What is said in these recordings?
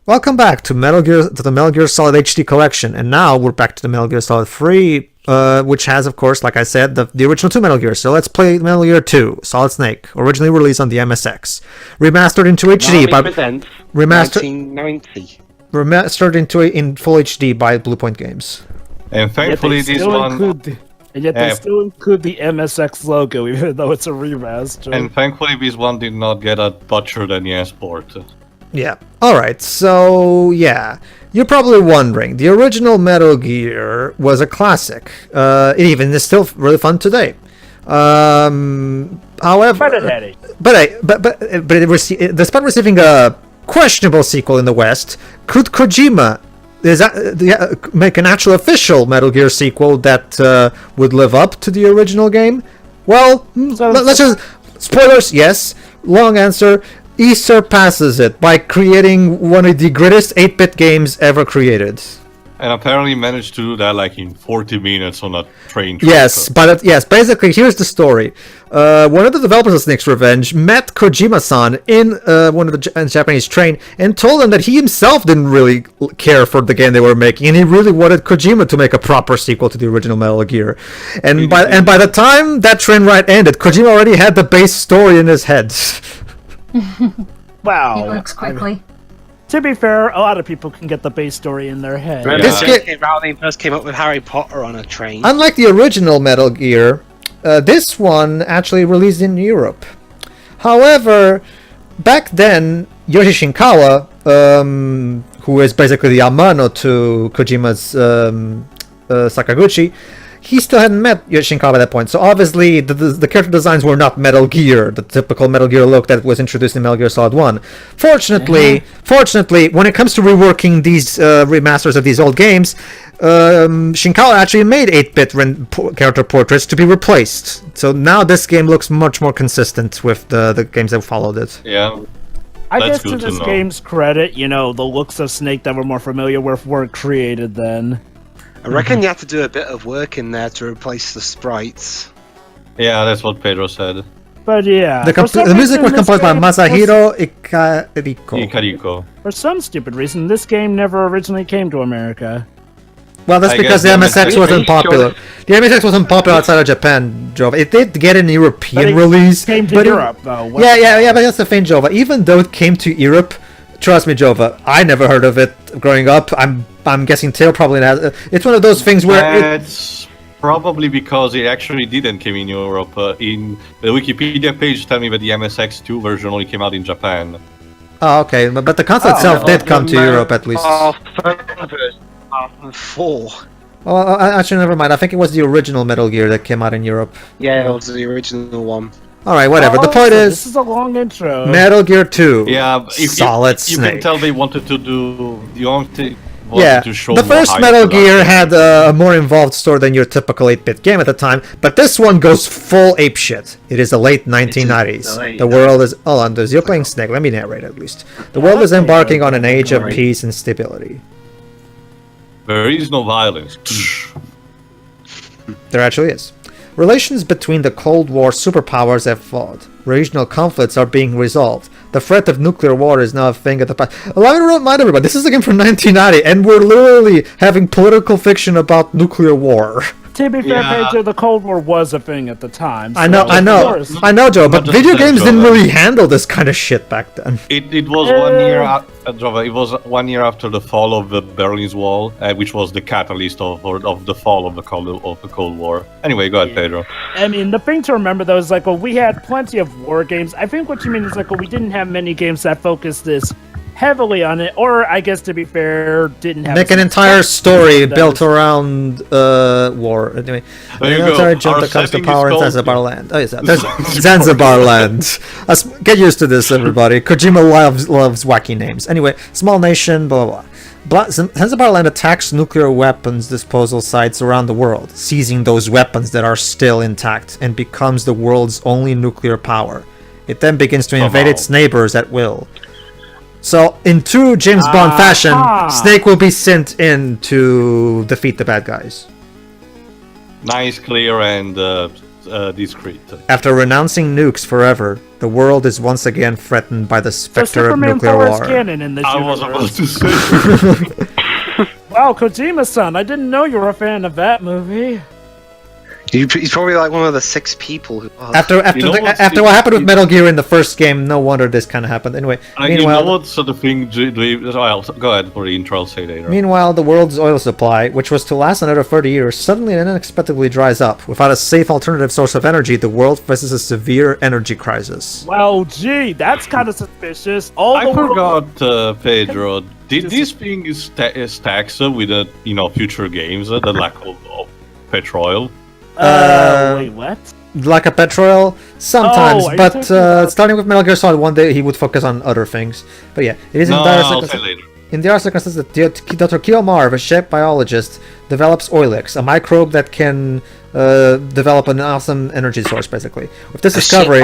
Welcome back to the Metal Gear Solid HD collection, and now we're back to the Metal Gear Solid 3, which has, of course, like I said, the original 2 Metal Gears. So let's play Metal Gear 2, Solid Snake, originally released on the MSX, remastered into HD by 1990. Remastered in full HD by Bluepoint Games. And thankfully, this one. And yet they still include the MSX logo, even though it's a remaster. And thankfully, this one did not get a butchered NES port. Yeah. Alright, so yeah. You're probably wondering, the original Metal Gear was a classic. It even is still really fun today. However, despite receiving a questionable sequel in the West, could Kojima make an actual official Metal Gear sequel that would live up to the original game? Well, let's just... Spoilers, yes. Long answer. He surpasses it by creating one of the greatest 8-bit games ever created. And apparently managed to do that like in 40 minutes on a train trip. Yes, but basically here's the story. One of the developers of Snake's Revenge met Kojima-san in one of the Japanese train and told him that he himself didn't really care for the game they were making, and he really wanted Kojima to make a proper sequel to the original Metal Gear. And by the time that train ride ended, Kojima already had the base story in his head. Wow. It works quickly. To be fair, a lot of people can get the base story in their head. Remember This they first came up with Harry Potter on a train. Unlike the original Metal Gear, this one actually released in Europe. However, back then, Yoshi Shinkawa, who is basically the Amano to Kojima's Sakaguchi, he still hadn't met Shinkawa at that point, so obviously the character designs were not Metal Gear, the typical Metal Gear look that was introduced in Metal Gear Solid 1. Fortunately, when it comes to reworking these remasters of these old games, Shinkawa actually made 8-bit character portraits to be replaced. So now this game looks much more consistent with the games that followed it. Yeah. I guess to this game's credit, the looks of Snake that we're more familiar with were created then. I reckon you have to do a bit of work in there to replace the sprites. Yeah, that's what Pedro said. But yeah, the music was composed by Masahiro Ikariko. For some stupid reason, this game never originally came to America. Well, that's because the MSX wasn't popular. The MSX wasn't popular outside of Japan, Jova. It did get an European release. It came to Europe, though. Yeah, but that's the thing, Jova. Even though it came to Europe, trust me, Jova, I never heard of it growing up. I'm guessing Tail probably has. It's one of those things where it's probably because it actually didn't come in Europe. In the Wikipedia page, tell me that the MSX2 version only came out in Japan. Oh, okay, but the console itself did come to Europe at least. 4. Well, actually, never mind. I think it was the original Metal Gear that came out in Europe. Yeah, it was the original one. Alright, whatever. The point is... This is a long intro. Metal Gear 2. Yeah, Solid Snake. You can tell they wanted to do... to show the first Metal Gear had a more involved story than your typical 8-bit game at the time, but this one goes full apeshit. It is the late 1990s. The world is... Hold on, you're playing Snake. Let me narrate at least. The world is embarking on an age of peace and stability. There is no violence. There actually is. Relations between the Cold War superpowers have thawed. Regional conflicts are being resolved. The threat of nuclear war is now a thing of the past. Allow me to remind everybody, this is a game from 1990, and we're literally having political fiction about nuclear war. To be fair, Pedro, the Cold War was a thing at the time. So I know, Joe, but video games didn't really handle this kind of shit back then. It was 1 year it was 1 year after the fall of the Berlin Wall, which was the catalyst of the fall of the Cold War. Anyway, go ahead, Pedro. I mean, the thing to remember though is we had plenty of war games. I think what you mean is we didn't have many games that focused this heavily on it, or I guess to be fair, didn't have an entire story built around war. Anyway, the military jump that comes to power in Zanzibar Land. Oh yes, there's Zanzibar Land. Get used to this, everybody. Kojima loves wacky names. Anyway, small nation, blah blah. Zanzibar Land attacks nuclear weapons disposal sites around the world, seizing those weapons that are still intact, and becomes the world's only nuclear power. It then begins to invade its neighbors at will. So, in true James Bond fashion, Snake will be sent in to defeat the bad guys. Nice, clear, and discreet. After renouncing nukes forever, the world is once again threatened by the So specter of Superman nuclear 4 is war. canon in this I was universe. about to say. Wow, Kojima-san, I didn't know you were a fan of that movie. He's probably like one of the 6 people who. Oh, After what happened with Metal Gear in the first game, no wonder this kind of happened. Anyway, You meanwhile, know what sort of thing well, go ahead for the intro, I'll say later. meanwhile, the world's oil supply, which was to last another 30 years, suddenly and unexpectedly dries up. Without a safe alternative source of energy, the world faces a severe energy crisis. Well, gee, that's kind of suspicious. I forgot, Pedro. Did this thing stacks with future games, the lack of petrol? Wait, what? Like a petrol, sometimes, Oh, are you but talking about- starting with Metal Gear Solid, one day he would focus on other things. But yeah, it is No, in dire I'll say circumstances. later. In dire circumstances, Dr. Kiyomar, a ship biologist, develops Oilix, a microbe that can develop an awesome energy source. Basically, with this discovery,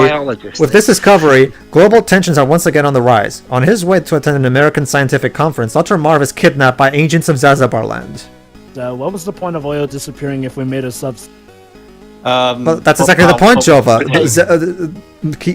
global tensions are once again on the rise. On his way to attend an American scientific conference, Dr. Marv is kidnapped by agents of Zanzibar Land. So, what was the point of oil disappearing if we made a substance? Well, that's exactly the point, Jova.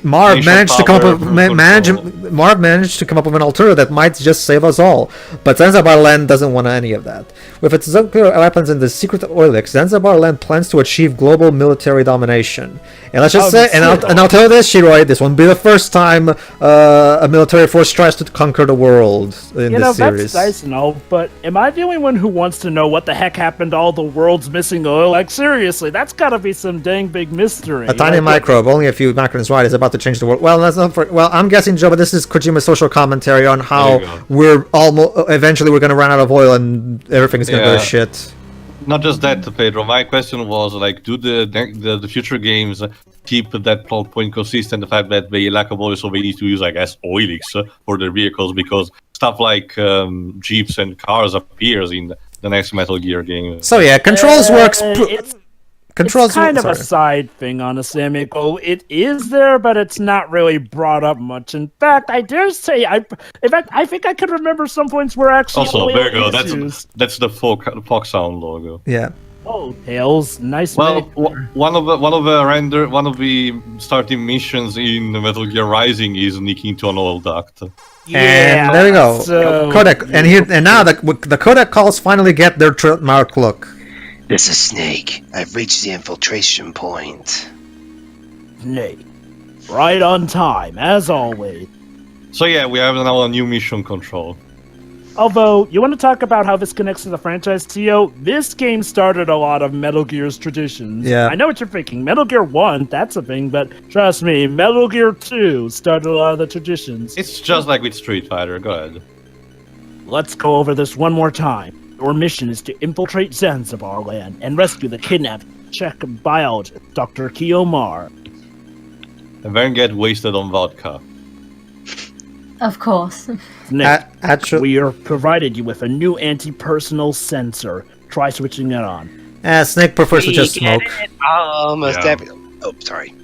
Marv managed to come up with Marv managed to come up with an alternative that might just save us all. But Zanzibar Land doesn't want any of that. With its nuclear weapons and the secret Oilix, Zanzibar Land plans to achieve global military domination. And let's just say, and I'll tell you this, Shiroi, this won't be the first time a military force tries to conquer the world in this series. That's nice and all, but am I the only one who wants to know what the heck happened to all the world's missing oil? Like, seriously, that's gotta be some dang big mystery. A tiny microbe, only a few macrons wide, is about to change the world. Well, that's not for. Well, I'm guessing, Joe, but this is Kojima's social commentary on how we're eventually we're going to run out of oil and everything's going to go to shit. Not just that, Pedro. My question was like, do the future games keep that plot point consistent? The fact that they lack of oil, so they need to use, I guess, Oilix for their vehicles, because stuff like jeeps and cars appears in the next Metal Gear game. So yeah, controls works. It's kind of a side thing, honestly. I mean, it is there, but it's not really brought up much. In fact, I dare say, I think I could remember some points where actually. Also, there you go. That's the Fox Sound logo. Yeah. Oh, Tails, nice. Well, one of the starting missions in Metal Gear Rising is sneaking to an oil duct. Yeah, and there we go. Codec, and now the codec calls finally get their trademark look. This is Snake. I've reached the infiltration point. Snake. Right on time, as always. So yeah, we have now a new mission control. Although, you want to talk about how this connects to the franchise, Tio? This game started a lot of Metal Gear's traditions. Yeah. I know what you're thinking. Metal Gear 1, that's a thing, but trust me, Metal Gear 2 started a lot of the traditions. It's just like with Street Fighter. Go ahead. Let's go over this one more time. Your mission is to infiltrate Zanzibar Land and rescue the kidnapped Czech biologist, Dr. Kiyomar. And then get wasted on vodka. Of course. Nick, Actually, we are provided you with a new anti-personal sensor. Try switching it on. Snake prefers to just smoke. Oh, sorry.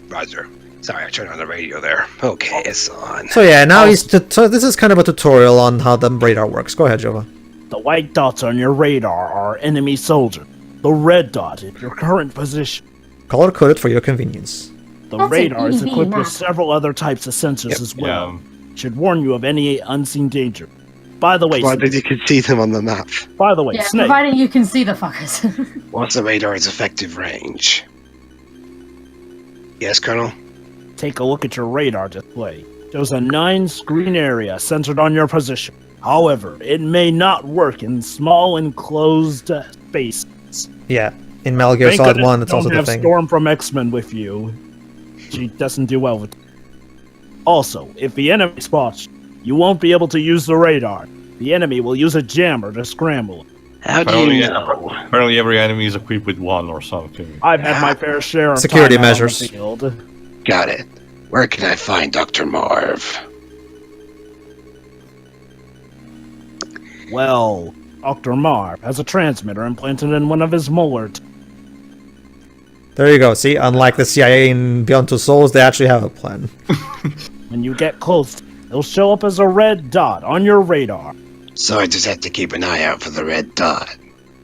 Roger. Sorry, I turned on the radio there. Okay, it's on. So yeah, now so this is kind of a tutorial on how the radar works. Go ahead, Jova. The white dots on your radar are enemy soldiers. The red dot is your current position. Color-coded for your convenience. The That's radar an is easy equipped with map. several other types of sensors as well. Yeah. Should warn you of any unseen danger. By the way, Why did you can see them on the map? Yeah, Snake. providing you can see the fuckers. What's the radar's effective range? Yes, Colonel? Take a look at your radar display. Shows a 9-screen area centered on your position. However, it may not work in small enclosed spaces. Yeah, in Metal Gear Thank Solid goodness 1, that's you also don't the have thing. Storm from X-Men with you. She doesn't do well with. Also, if the enemy spots you, you won't be able to use the radar. The enemy will use a jammer to scramble it. How do you know? Apparently every enemy is equipped with one or something. I've had my fair share of Security time out on the measures. field. Got it. Where can I find Dr. Marv? Well, Dr. Marv has a transmitter implanted in one of his molars. There you go. See, unlike the CIA in Beyond Two Souls, they actually have a plan. When you get close, it'll show up as a red dot on your radar. So I just have to keep an eye out for the red dot.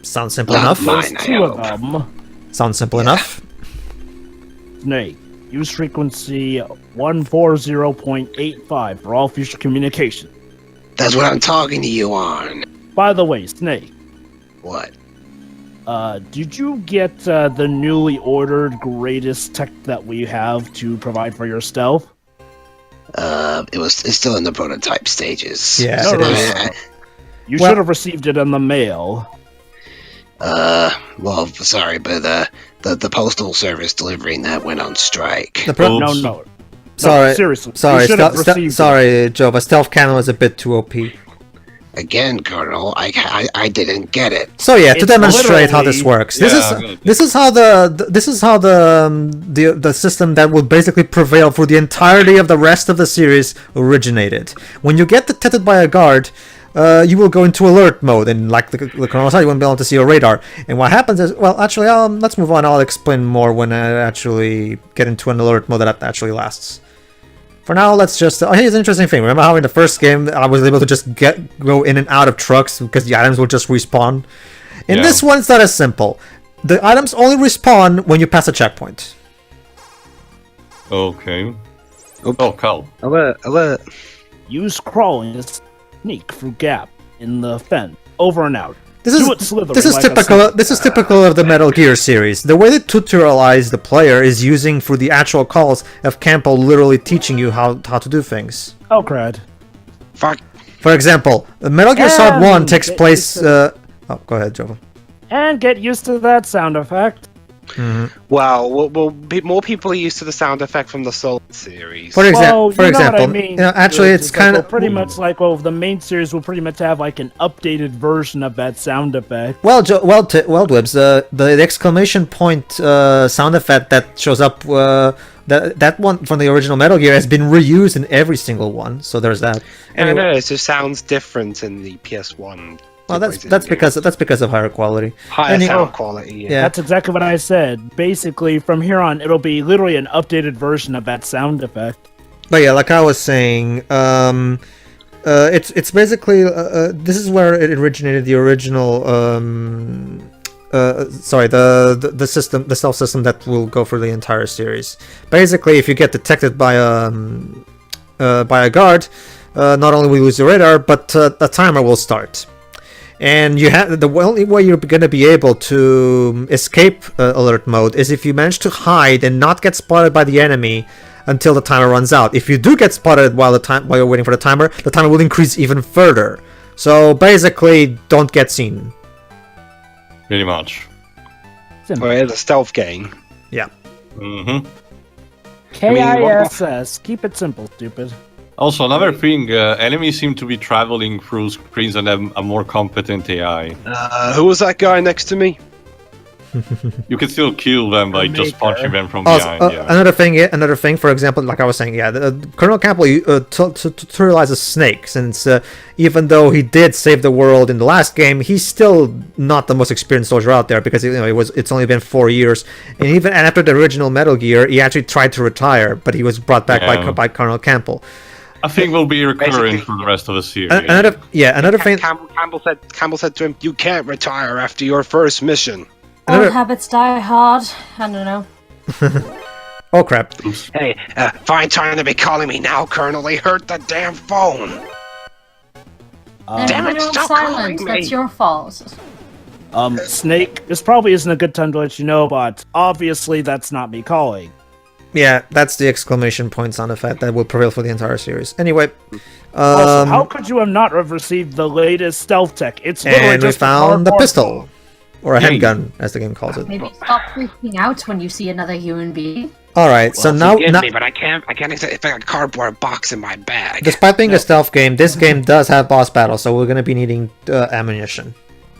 Sounds simple Not enough. mine. There's I two of hope. them. Sounds simple enough. Snake. Use frequency 140.85 for all future communication. That's what I'm talking to you on. By the way, Snake. What? Did you get the newly ordered greatest tech that we have to provide for your stealth? It's still in the prototype stages. Yeah, No, it no, is. no. You should have received it in the mail. Well, sorry, but the postal service delivering that went on strike. No. Sorry, seriously. sorry, You should have received sorry, Jova. Stealth cannon was a bit too OP. Again, Colonel, I didn't get it. So yeah, to It's demonstrate how this literally- works, Yeah, this is how the system that will basically prevail for the entirety of the rest of the series originated. When you get detected by a guard, you will go into alert mode, and like the Colonel said, you won't be able to see your radar. And what happens is, well, actually, let's move on. I'll explain more when I actually get into an alert mode that actually lasts. For now, let's just... here's an interesting thing. Remember how in the first game, I was able to just go in and out of trucks because the items will just respawn? In this one, it's not as simple. The items only respawn when you pass a checkpoint. Okay. Oh, Cal. Alert. Use crawling to sneak through gap in the fence. Over and out. This Do it slithering is like a typical. snake. This is typical of the Metal Gear series. The way they tutorialize the player is using through the actual calls of Campbell literally teaching you how to do things. Oh, crud. Fuck. For example, Metal Gear Solid 1 And takes get place... used oh, go ahead, Jovo. And get used to that sound effect. Well, more people are used to the sound effect from the Soul series. For Well, example, you know what I mean. actually, it's like kind we'll of... pretty much like the main series will pretty much have like an updated version of that sound effect. Well, Dwibs, the exclamation point sound effect that shows up, that one from the original Metal Gear has been reused in every single one. So there's that. I know, it just sounds different in the PS1. Well, that's because of higher quality. Higher sound quality. Yeah. That's exactly what I said. Basically, from here on, it'll be literally an updated version of that sound effect. But yeah, like I was saying, it's basically this is where it originated. The original, the system, the stealth system that will go for the entire series. Basically, if you get detected by a guard, not only will you lose your radar, but a timer will start. And you have the only way you're going to be able to escape alert mode is if you manage to hide and not get spotted by the enemy until the timer runs out. If you do get spotted while you're waiting for the timer will increase even further. So basically, don't get seen. Pretty much. Well, it's a stealth game. Yeah. Mm-hmm. KISS. Keep it simple, stupid. Also, another thing, enemies seem to be traveling through screens and have a more competent AI. Who was that guy next to me? You can still kill them by just punching them from Also, behind. Yeah. another thing, for example, like I was saying, Colonel Campbell tutorializes Snake, since even though he did save the world in the last game, he's still not the most experienced soldier out there because it's only been 4 years, and even after the original Metal Gear, he actually tried to retire, but he was brought back by Colonel Campbell. I think will be recurring for the rest of the series. Another thing. Campbell said to him, "You can't retire after your first mission." Old habits die hard. I don't know. Oh crap! Oops. Hey, fine time to be calling me now, Colonel. They hurt the damn phone. Damn it! You're on Stop silent. calling me. That's your fault. Snake, this probably isn't a good time to let you know, but obviously that's not me calling. Yeah, that's the exclamation point sound effect that will prevail for the entire series. Anyway, Also, how could you have not have received the latest stealth tech? It's literally and we just a found the cardboard pistol, or a handgun, as the game calls it. Maybe stop freaking out when you see another human being. All right, so now, Forgive me, but I can't accept a cardboard box in my bag. despite being a stealth game, this game does have boss battles, so we're going to be needing ammunition.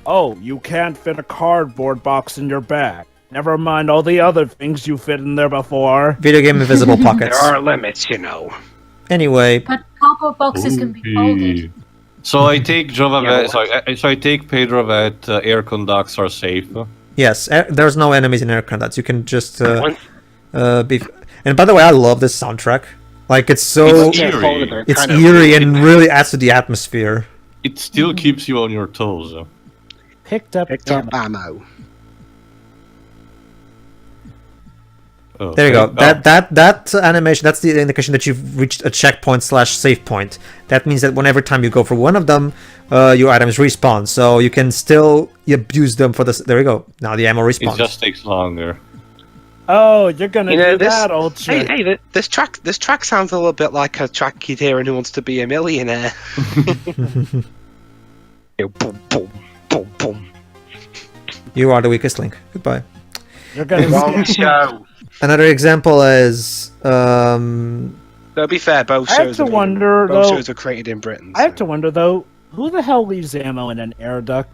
Oh, you can't fit a cardboard box in your bag. Never mind all the other things you fit in there before. Video game invisible pockets. There are limits, you know. Anyway, But cardboard boxes can be folded. So I take so I take Pedro that air conducts are safe. yes, there's no enemies in air conducts. You can just be. And by the way, I love this soundtrack. Like it's so It's eerie and really adds to the atmosphere. It still keeps you on your toes. Picked up ammo. ammo. Oh, There you go. okay. That animation, that's the indication that you've reached a checkpoint/save point. That means that whenever time you go for one of them, your items respawn. So you can still abuse them for this. There you go. Now the ammo respawns. It just takes longer. Oh, you're gonna do this, that, old chick. Hey, this track sounds a little bit like a track you'd hear in Who Wants to Be a Millionaire. Boom, boom, boom, boom. You are the weakest link. Goodbye. You're gonna Wrong show. Another example is To be fair, both I have shows to wonder, both though. shows are created in Britain. I have to wonder though, who the hell leaves ammo in an air duct?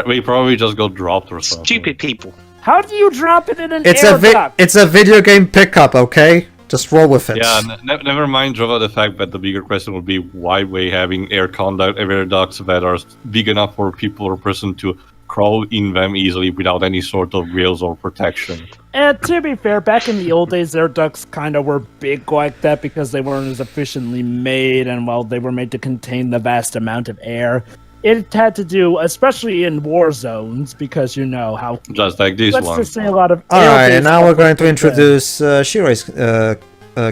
We probably just got dropped or something. Stupid people. How do you drop it in an it's air a duct? it's a video game pickup. Okay, just roll with it. Yeah, never mind, Java, the fact that the bigger question would be why we having air ducts that are big enough for people or person to crawl in them easily without any sort of grills or protection. And to be fair, back in the old days, air ducts kind of were big like that because they weren't as efficiently made, and while they were made to contain the vast amount of air, it had to do, especially in war zones, because you know how. Just like this Let's one. just say a lot of. All right, air-based and now we're going to stuff introduce Shirai's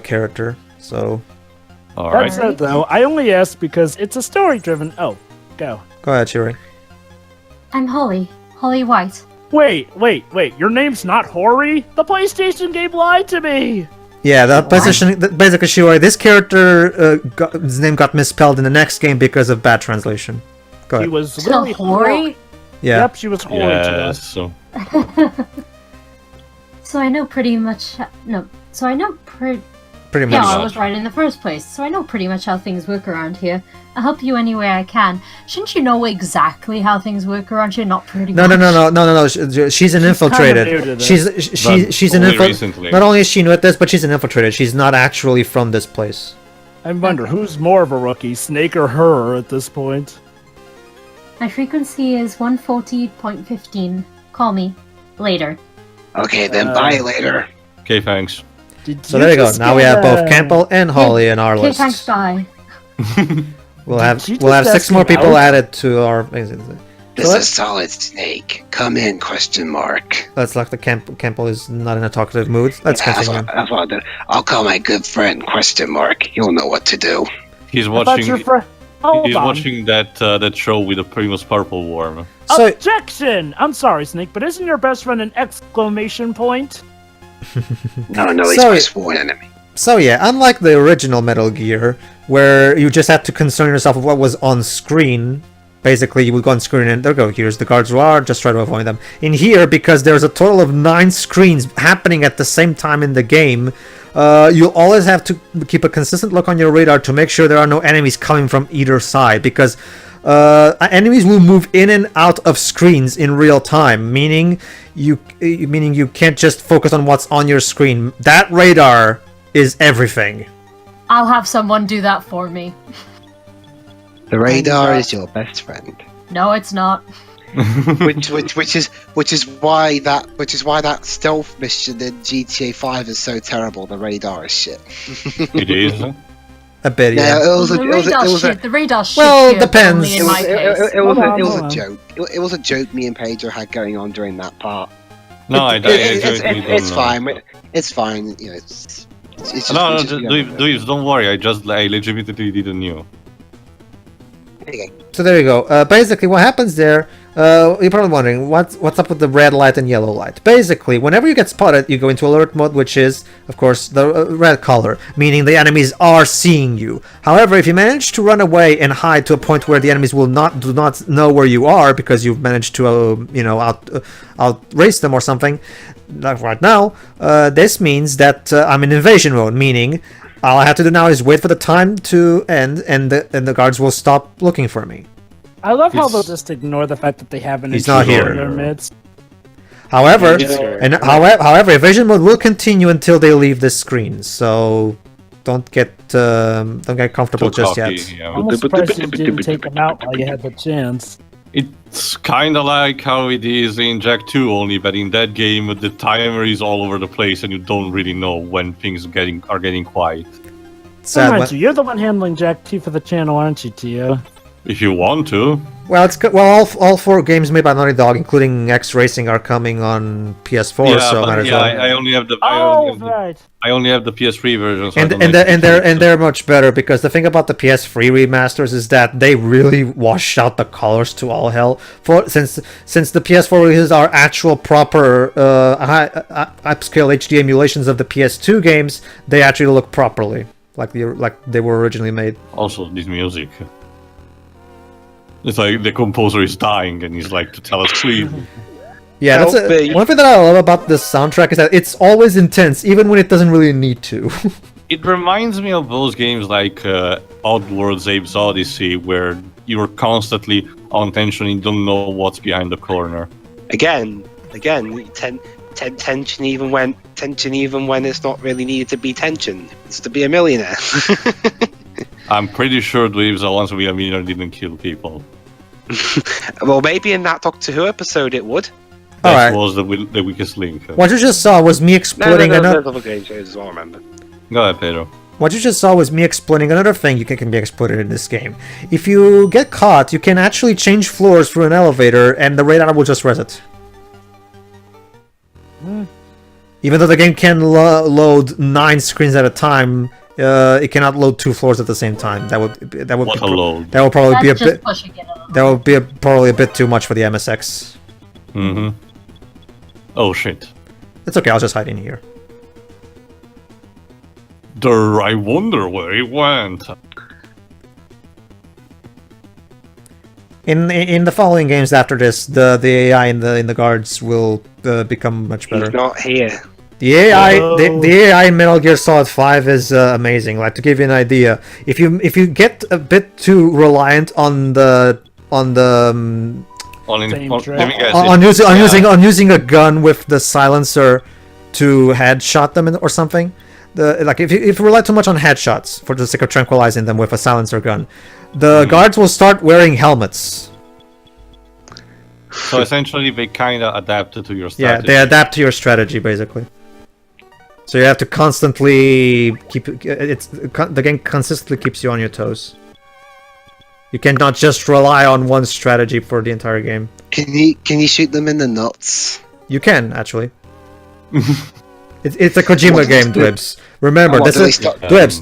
character. So All That right. said, though, I only asked because it's a story-driven. Oh, go. go ahead, Shirai. I'm Holly. Holly White. Wait. Your name's not Hori? The PlayStation game lied to me. Yeah, basically, Shirai. This character, his name got misspelled in the next game because of bad translation. Go She ahead. was Still really Hori? Yeah. Yep, she was Hori to Yes. us. So So I know pretty much. No. So I know pretty. Pretty Yeah, much. I was right in the first place. So I know pretty much how things work around here. I'll help you any way I can. Shouldn't you know exactly how things work around here? Not pretty No. much. She's an new to infiltrated. this. She's an only infiltrated. recently. Not only is she new at this, but she's an infiltrated. She's not actually from this place. I wonder who's more of a rookie, Snake or her, at this point. My frequency is 140.15. Call me later. Okay, then bye later. okay, thanks. So there you go. Now we have both Campbell and Holly in our Okay, list. thanks, bye. We'll have Did you we'll have just 6 ask more him people out? added to our. This So is Solid Snake. Come in? ? Let's like the Campbell is not in a talkative mood. Let's continue. I'll call my good friend ? He'll know what to do. He's I thought watching. your friend. Hold He's on. watching that show with the famous purple worm. So Objection! I'm sorry, Snake, but isn't your best friend an exclamation point? No, he's So- my sworn enemy. So yeah, unlike the original Metal Gear, where you just had to concern yourself with what was on screen, basically you would go on screen and there you go, here's the guards who are, just try to avoid them. In here, because there's a total of 9 screens happening at the same time in the game, you'll always have to keep a consistent look on your radar to make sure there are no enemies coming from either side, because enemies will move in and out of screens in real time, meaning you can't just focus on what's on your screen. That radar is everything. I'll have someone do that for me. The radar is your best friend. No, it's not. which is why that stealth mission in GTA 5 is so terrible. The radar is shit. It is. A bit, yeah. No, it The radar shit. Well, here, depends. only in my case. was Hold a on. joke. It was a joke me and Pedro had going on during that part. No, I It's fine. It's fine. You know, it's just, No, it's just, don't worry. I legitimately didn't know. Okay. So there you go. Basically, what happens there? You're probably wondering what's up with the red light and yellow light. Basically, whenever you get spotted, you go into alert mode, which is, of course, the red color, meaning the enemies are seeing you. However, if you manage to run away and hide to a point where the enemies do not know where you are because you've managed to outrace them or something, like right now, this means that I'm in invasion mode, meaning all I have to do now is wait for the time to end, and the guards will stop looking for me. I love how It's- they'll just ignore the fact that they have an He's not intruder here. in their midst. However, Yeah. however, evasion mode will continue until they leave the screen. So don't get comfortable Too just cocky, yet. yeah. I'm almost surprised you didn't take them out while you had the chance. It's kind of like how it is in Jack 2, only that in that game the timer is all over the place and you don't really know when things are getting quiet. Sad Mind when- you, you're the one handling Jack 2 for the channel, aren't you, Tio? If you want to. Well, all 4 games made by Naughty Dog, including X Racing, are coming on PS4. Yeah, so but might as well. I only have the. Right. I only have the PS3 version. So And they're much better, because the thing about the PS3 remasters is that they really washed out the colors to all hell. Since the PS4 releases are actual proper upscale HD emulations of the PS2 games, they actually look properly like they were originally made. Also, this music. It's like the composer is dying and he's like to tell us sleep. Yeah, that's one thing that I love about this soundtrack is that it's always intense, even when it doesn't really need to. It reminds me of those games like Oddworld Abe's Odyssey, where you're constantly on tension and you don't know what's behind the corner. Again, tension even when it's not really needed to be tension. It's to be a millionaire. I'm pretty sure Dweebs Are Once We Are Millionaire didn't kill people. Well, maybe in that Doctor Who episode it would. That was the weakest link. What you just saw was me exploiting another. There's other games as well, remember. Go ahead, Pedro. What you just saw was me explaining another thing can be exploited in this game. If you get caught, you can actually change floors through an elevator, and the radar will just reset. Even though the game can load 9 screens at a time, it cannot load 2 floors at the same time. That would probably be a bit. That would be probably a bit too much for the MSX. Mm-hmm. Oh shit. It's okay. I'll just hide in here. I wonder where he went. In the following games after this, the AI in the guards will become much better. He's not here. The AI in Metal Gear Solid 5 is amazing. Like, to give you an idea, if you get a bit too reliant on using a gun with the silencer to headshot them or something, if you rely too much on headshots for the sake of tranquilizing them with a silencer gun, the guards will start wearing helmets. So essentially, they kind of adapted to your strategy. Yeah, they adapt to your strategy basically. So you have to constantly the game consistently keeps you on your toes. You cannot just rely on one strategy for the entire game. Can you shoot them in the nuts? You can actually. It's a Kojima game, Dwebs. Remember, this is Dwebs.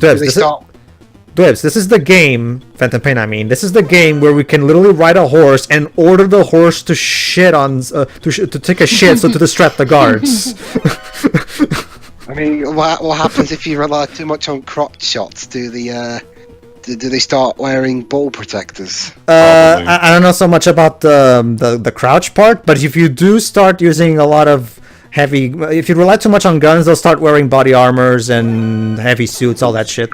This is the game, Phantom Pain. I mean, this is the game where we can literally ride a horse and order the horse to shit on to take a shit, so to distract the guards. I mean, what happens if you rely too much on crotch shots? Do they start wearing ball protectors? I don't know so much about the crouch part, but if you do start using a lot of if you rely too much on guns, they'll start wearing body armors and heavy suits, all that shit.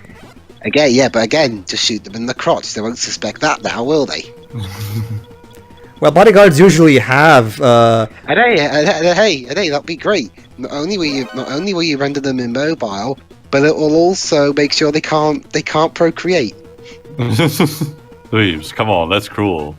Again, yeah, but again, just shoot them in the crotch. They won't suspect that now, will they? Well, bodyguards usually have. Hey, that'd be great. Not only will you render them immobile, but it will also make sure they can't procreate. Please, come on, that's cruel.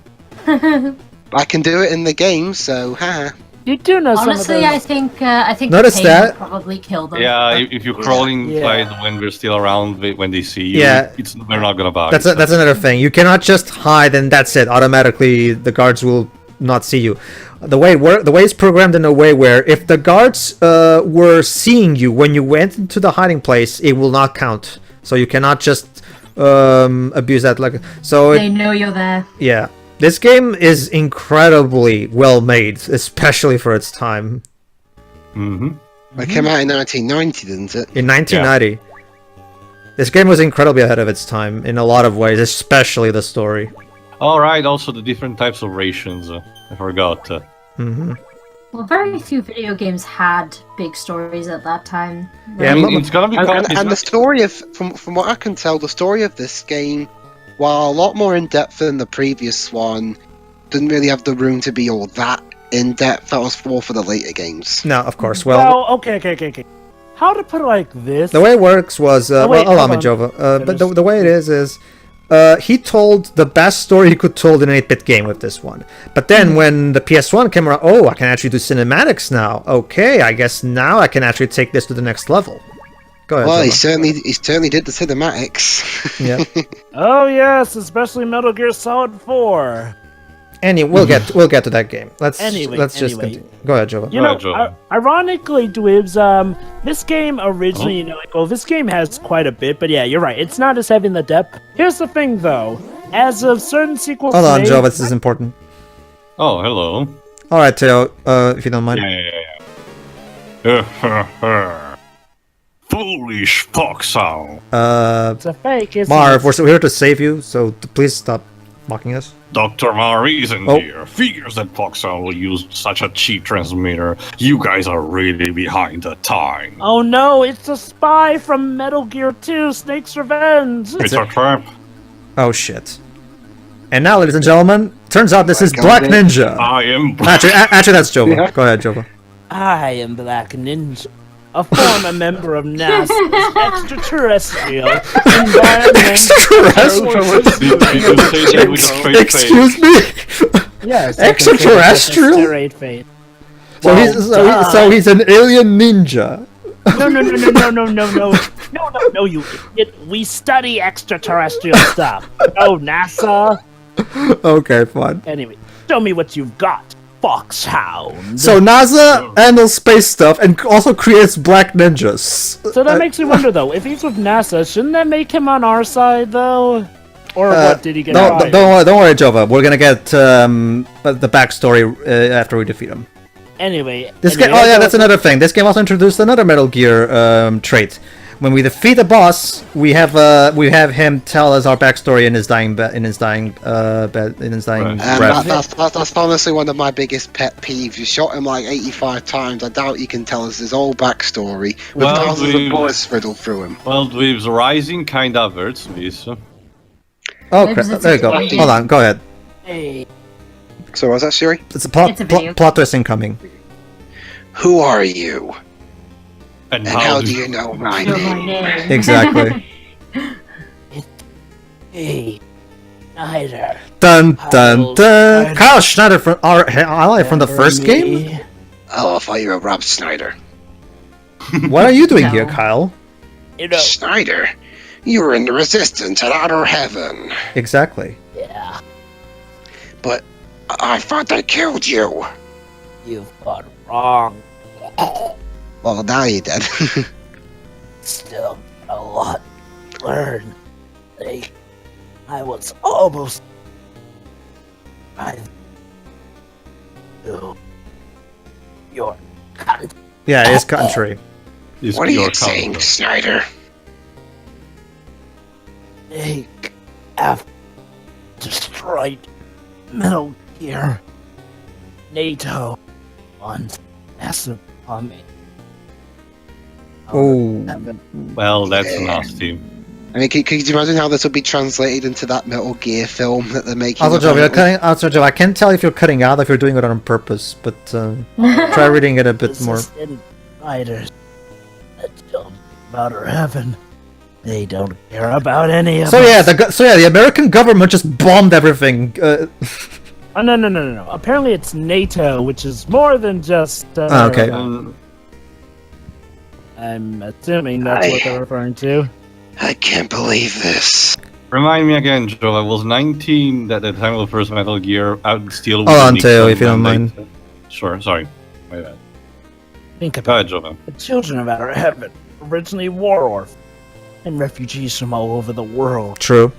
I can do it in the game, so haha. You do know some of Honestly, those. I think Notice the pain that? will probably kill them. Yeah, if you're crawling inside when we're still around, when they see you, they're not gonna bother. That's another thing. You cannot just hide and that's it. Automatically, the guards will not see you. The way it's programmed in a way where if the guards were seeing you when you went into the hiding place, it will not count. So you cannot just abuse that. They know you're there. Yeah. This game is incredibly well made, especially for its time. Mm-hmm. It came out in 1990, didn't it? In 1990. Yeah. This game was incredibly ahead of its time in a lot of ways, especially the story. Alright, also the different types of rations. I forgot. Mm-hmm. Well, very few video games had big stories at that time. Right? Yeah, it's gonna be and the story of, from what I can tell, the story of this game, while a lot more in-depth than the previous one, didn't really have the room to be all that in-depth. That was more for the later games. No, of course. Well, okay. How to put it like this? The way it works was... allow me, Jova. But the way it is... he told the best story he could told in an 8-bit game with this one. But then when the PS1 came around, I can actually do cinematics now. Okay, I guess now I can actually take this to the next level. Go ahead. Well, Jova. he certainly did the cinematics. Yeah. Oh yes, especially Metal Gear Solid 4. Anyway, we'll get to that game. Let's just Anyway. continue. Go ahead, Jova. You Go know, ahead, Joe. ironically, Dweebs, this game originally, this game has quite a bit, but yeah, you're right. It's not as heavy in the depth. Here's the thing, though. As of certain sequels Hold on, made- Jova. This is important. Oh, hello. All right, Theo. If you don't mind. Yeah. Foolish foxhound. It's a fake, isn't Marv, it? we're here to save you, so please stop mocking us. Dr. Marisen Oh. here figures that Foxhound will use such a cheap transmitter. You guys are really behind the time. Oh no, it's a spy from Metal Gear 2, Snake's Revenge! It's a trap. Oh shit. And now, ladies and gentlemen, turns out this is Black Black Ninja. Ninja. I am. Actually, that's Jova. Yeah. Go ahead, Jova. I am Black Ninja, a former member of NASA's extraterrestrial environment. Extraterrestrial? Did you say that with a straight Excuse me? Yes, Extraterrestrial? Straight face. So he's an alien ninja. No, you idiot. We study extraterrestrial stuff. No, NASA. Okay, fine. Anyway, show me what you've got, Foxhound. So NASA handles space stuff and also creates black ninjas. So that makes me wonder, though, if he's with NASA, shouldn't that make him on our side, though? Or what, did he get Don't fired? don't worry, Jova. We're gonna get the backstory after we defeat him. Anyway. This game. Oh yeah, that's another thing. This game also introduced another Metal Gear trait. When we defeat a boss, we have him tell us our backstory in his dying Right. breath. That's honestly one of my biggest pet peeves. You shot him like 85 times. I doubt you can tell us his whole backstory with Well, thousands we- of bullets riddled through him. Well, Dweeb's Rising kind of hurts me, so. Oh, Maybe crap. it's There you go. explained. Hold on. Go ahead. Hey. So was that Siri? It's a plot It's a video. plot twist incoming. Who are you? And And how do you know my Know my name? name. Exactly. Hey. Schneider. Dun dun dun. Kyle Kyle Schneider from our ally from the first game. Oh, I thought you were Rob Snyder. What are you doing No. here, Kyle? You know, Snyder, you were in the Resistance at Outer Heaven. Exactly. yeah, But I thought they killed you. you've gone wrong. Well, now you did. Still a lot to learn. I was almost to your country. Yeah, his country. Is What are your you saying, counter. Snyder? Snake after destroyed Metal Gear. NATO wants massive army. Oh. Well, that's nasty. I mean, could you imagine how this will be translated into that Metal Gear film that they're making? Also, Joe, apparently? I can't tell if you're cutting out, if you're doing it on purpose, but try reading it a bit more. Resistant fighters that don't about our heaven. They don't care about any of So yeah, us. the American government just bombed everything. Oh, no. Apparently it's NATO, which is more than just. Okay. I'm assuming that's what they're referring to. I can't believe this. Remind me again, Joe. I was 19 at the time of the first Metal Gear. I'd still. Hold on, Theo, if you don't mind. Sure. Sorry. My bad. Think Go about ahead, Joe. the children of outer heaven, originally war orphans and refugees from all over the world. True.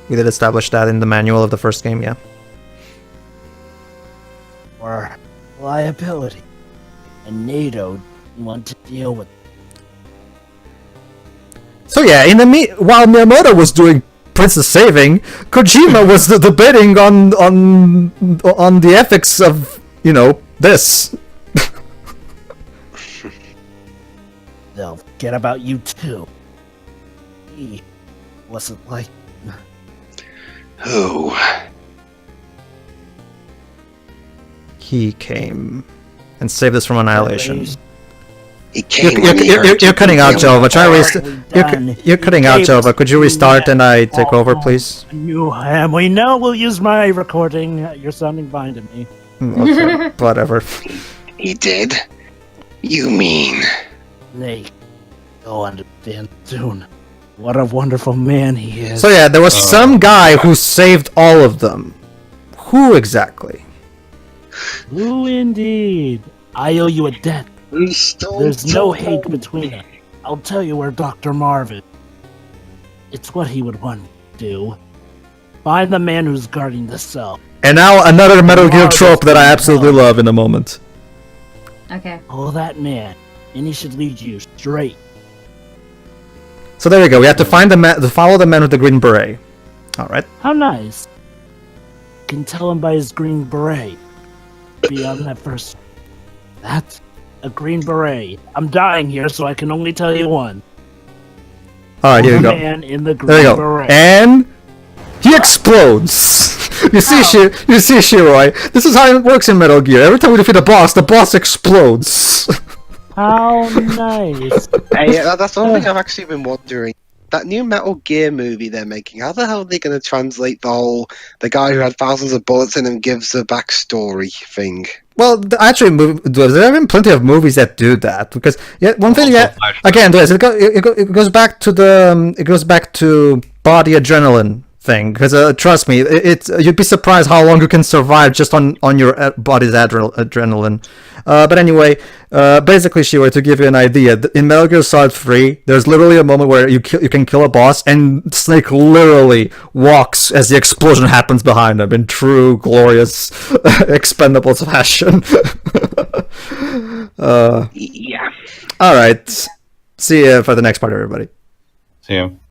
We did establish that in the manual of the first game, yeah. Were liability, and NATO didn't want to deal with. So yeah, while Miyamoto was doing Princess Saving, Kojima was debating on the ethics of, this. They'll forget about you too. He wasn't like. Who? He came and saved us from annihilation. He came You're, when the you're, Earth you're cutting out, was Jova. Try to Done. You're cutting out, Jova. Could you restart and I take over, Oh, please? You am. We know we'll use my recording. You're sounding fine to me. Okay, whatever. He did? You mean They will understand soon. What a wonderful man he is. So yeah, there was some guy who saved all of them. Who exactly? Who indeed? I owe you a debt. There's no hate between us. I'll tell you where Dr. Marvin. It's what he would want to do. Find the man who's guarding the cell. And now another Metal Gear trope that I absolutely love in a moment. Okay. Oh, that man. And he should lead you straight. So there we go. We have to find the man, to follow the man with the green beret. All right. How nice. You can tell him by his green beret. Beyond that first. That's a green beret. I'm dying here, so I can only tell you one. All right, here we The go. man in the green There you go. beret. And he explodes. You see, Shiroi. This is how it works in Metal Gear. Every time we defeat a boss explodes. How nice. Hey, that's one thing I've actually been wondering. That new Metal Gear movie they're making, how the hell are they going to translate the guy who had thousands of bullets in him gives a backstory thing? Well, actually, there have been plenty of movies that do that. Because one thing, again, it goes back to body adrenaline thing. Because trust me, you'd be surprised how long you can survive just on your body's adrenaline. But anyway, basically, Shiwa, to give you an idea, in Metal Gear Solid 3, there's literally a moment where you can kill a boss, and Snake literally walks as the explosion happens behind him in true, glorious Expendables fashion. Yeah. Alright. See you for the next part, everybody. See you.